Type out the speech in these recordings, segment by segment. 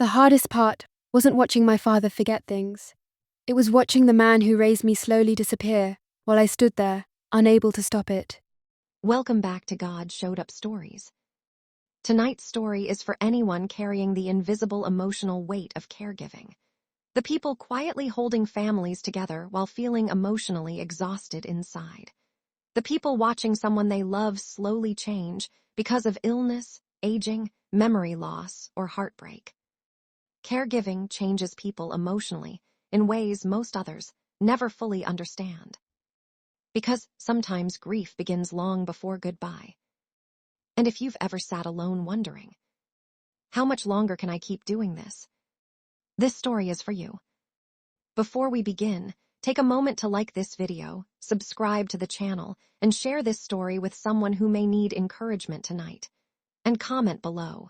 The hardest part wasn't watching my father forget things. It was watching the man who raised me slowly disappear while I stood there, unable to stop it. Welcome back to God Showed Up Stories. Tonight's story is for anyone carrying the invisible emotional weight of caregiving. The people quietly holding families together while feeling emotionally exhausted inside. The people watching someone they love slowly change because of illness, aging, memory loss, or heartbreak. Caregiving changes people emotionally in ways most others never fully understand. Because sometimes grief begins long before goodbye. And if you've ever sat alone wondering, how much longer can I keep doing this? This story is for you. Before we begin, take a moment to like this video, subscribe to the channel, and share this story with someone who may need encouragement tonight. And comment below.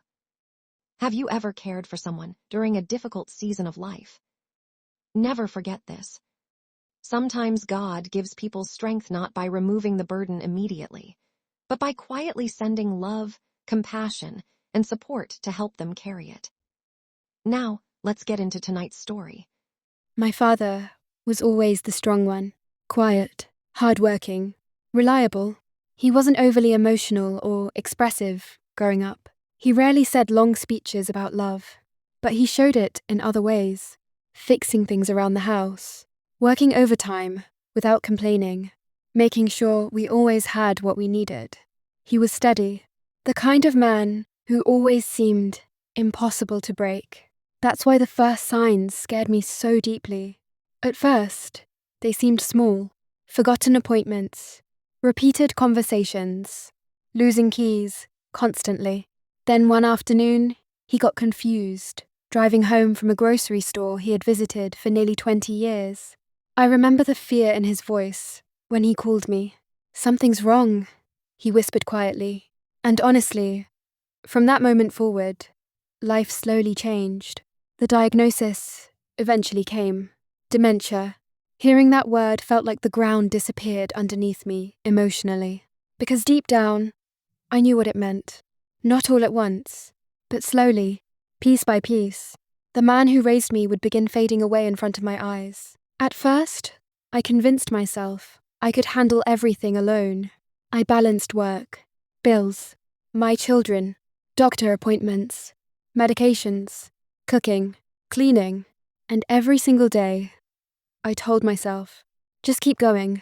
Have you ever cared for someone during a difficult season of life? Never forget this. Sometimes God gives people strength not by removing the burden immediately, but by quietly sending love, compassion, and support to help them carry it. Now, let's get into tonight's story. My father was always the strong one, quiet, hardworking, reliable. He wasn't overly emotional or expressive growing up. He rarely said long speeches about love, but he showed it in other ways, fixing things around the house, working overtime without complaining, making sure we always had what we needed. He was steady, the kind of man who always seemed impossible to break. That's why the first signs scared me so deeply. At first, they seemed small, forgotten appointments, repeated conversations, losing keys constantly. Then one afternoon, he got confused, driving home from a grocery store he had visited for nearly 20 years. I remember the fear in his voice when he called me. "Something's wrong," he whispered quietly. And honestly, from that moment forward, life slowly changed. The diagnosis eventually came: dementia. Hearing that word felt like the ground disappeared underneath me emotionally. Because deep down, I knew what it meant. Not all at once, but slowly, piece by piece, the man who raised me would begin fading away in front of my eyes. At first, I convinced myself I could handle everything alone. I balanced work, bills, my children, doctor appointments, medications, cooking, cleaning, and every single day, I told myself, just keep going.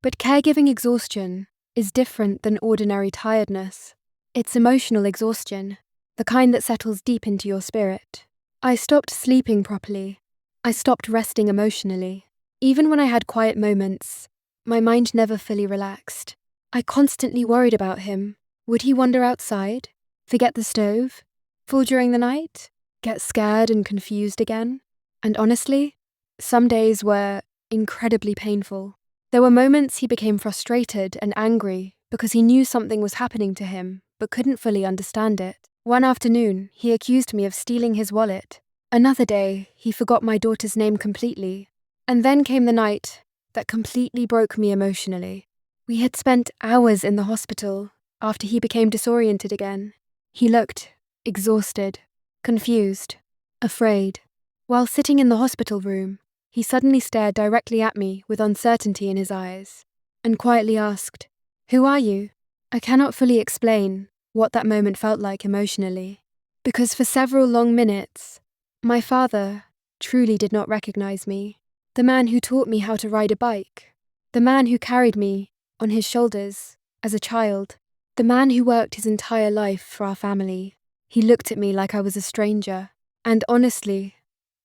But caregiving exhaustion is different than ordinary tiredness. It's emotional exhaustion, the kind that settles deep into your spirit. I stopped sleeping properly. I stopped resting emotionally. Even when I had quiet moments, my mind never fully relaxed. I constantly worried about him. Would he wander outside, forget the stove, fall during the night, get scared and confused again? And honestly, some days were incredibly painful. There were moments he became frustrated and angry because he knew something was happening to him but couldn't fully understand it. One afternoon, he accused me of stealing his wallet. Another day, he forgot my daughter's name completely. And then came the night that completely broke me emotionally. We had spent hours in the hospital after he became disoriented again. He looked exhausted, confused, afraid. While sitting in the hospital room, he suddenly stared directly at me with uncertainty in his eyes and quietly asked, "Who are you?" I cannot fully explain what that moment felt like emotionally, because for several long minutes, my father truly did not recognize me. The man who taught me how to ride a bike, the man who carried me on his shoulders as a child, the man who worked his entire life for our family. He looked at me like I was a stranger, and honestly,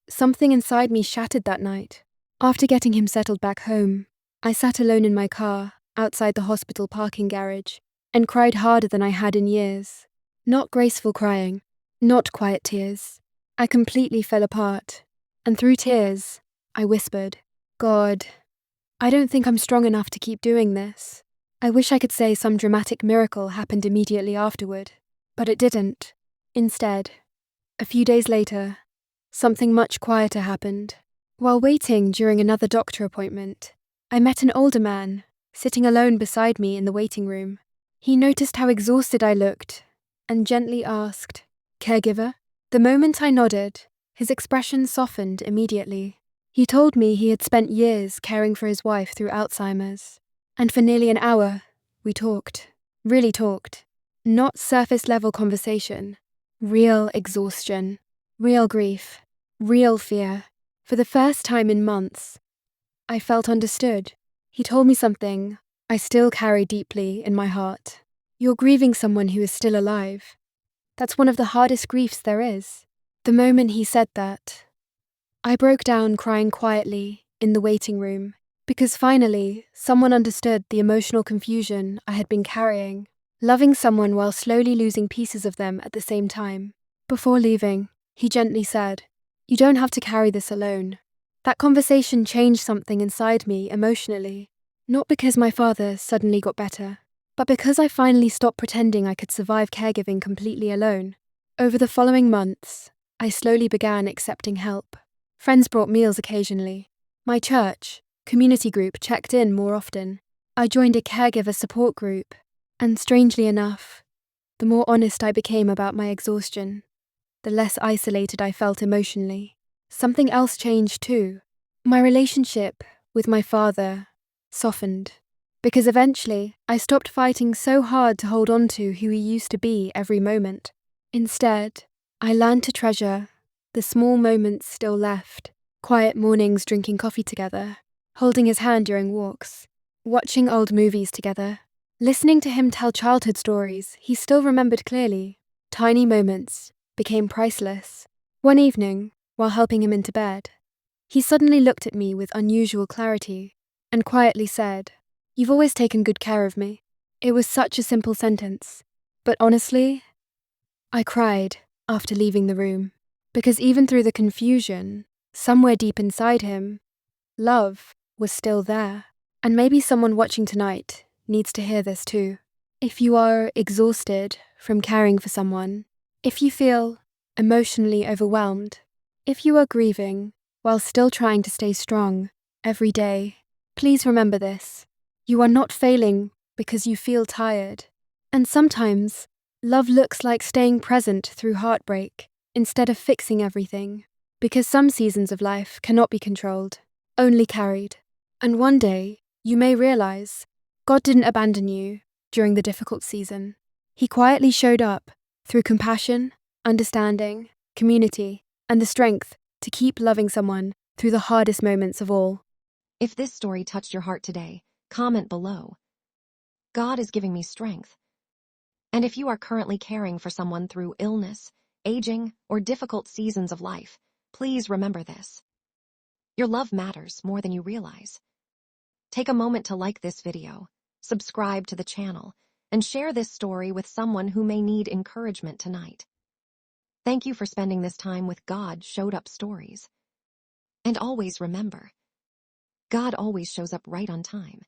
something inside me shattered that night. After getting him settled back home, I sat alone in my car outside the hospital parking garage and cried harder than I had in years. Not graceful crying, not quiet tears. I completely fell apart, and through tears, I whispered, "God, I don't think I'm strong enough to keep doing this." I wish I could say some dramatic miracle happened immediately afterward, but it didn't. Instead, a few days later, something much quieter happened. While waiting during another doctor appointment, I met an older man sitting alone beside me in the waiting room. He noticed how exhausted I looked and gently asked, "Caregiver?" The moment I nodded, his expression softened immediately. He told me he had spent years caring for his wife through Alzheimer's. And for nearly an hour, we talked. Really talked. Not surface-level conversation. Real exhaustion. Real grief. Real fear. For the first time in months, I felt understood. He told me something I still carry deeply in my heart. You're grieving someone who is still alive. That's one of the hardest griefs there is. The moment he said that, I broke down crying quietly in the waiting room, because finally, someone understood the emotional confusion I had been carrying, loving someone while slowly losing pieces of them at the same time. Before leaving, he gently said, "You don't have to carry this alone." That conversation changed something inside me emotionally, not because my father suddenly got better, but because I finally stopped pretending I could survive caregiving completely alone. Over the following months, I slowly began accepting help. Friends brought meals occasionally. My church, community group checked in more often. I joined a caregiver support group, and strangely enough, the more honest I became about my exhaustion, the less isolated I felt emotionally. Something else changed too. My relationship with my father softened, because eventually I stopped fighting so hard to hold on to who he used to be every moment. Instead, I learned to treasure the small moments still left, quiet mornings drinking coffee together, holding his hand during walks, watching old movies together, listening to him tell childhood stories he still remembered clearly. Tiny moments became priceless. One evening, while helping him into bed, he suddenly looked at me with unusual clarity and quietly said, "You've always taken good care of me." It was such a simple sentence, but honestly, I cried after leaving the room, because even through the confusion, somewhere deep inside him, love was still there. And maybe someone watching tonight needs to hear this too. If you are exhausted from caring for someone, if you feel emotionally overwhelmed, if you are grieving while still trying to stay strong every day, please remember this. You are not failing because you feel tired. And sometimes, love looks like staying present through heartbreak instead of fixing everything, because some seasons of life cannot be controlled, only carried. And one day, you may realize God didn't abandon you during the difficult season. He quietly showed up through compassion, understanding, community, and the strength to keep loving someone through the hardest moments of all. If this story touched your heart today, comment below. God is giving me strength. And if you are currently caring for someone through illness, aging, or difficult seasons of life, please remember this. Your love matters more than you realize. Take a moment to like this video, subscribe to the channel, and share this story with someone who may need encouragement tonight. Thank you for spending this time with God Showed Up Stories. And always remember, God always shows up right on time.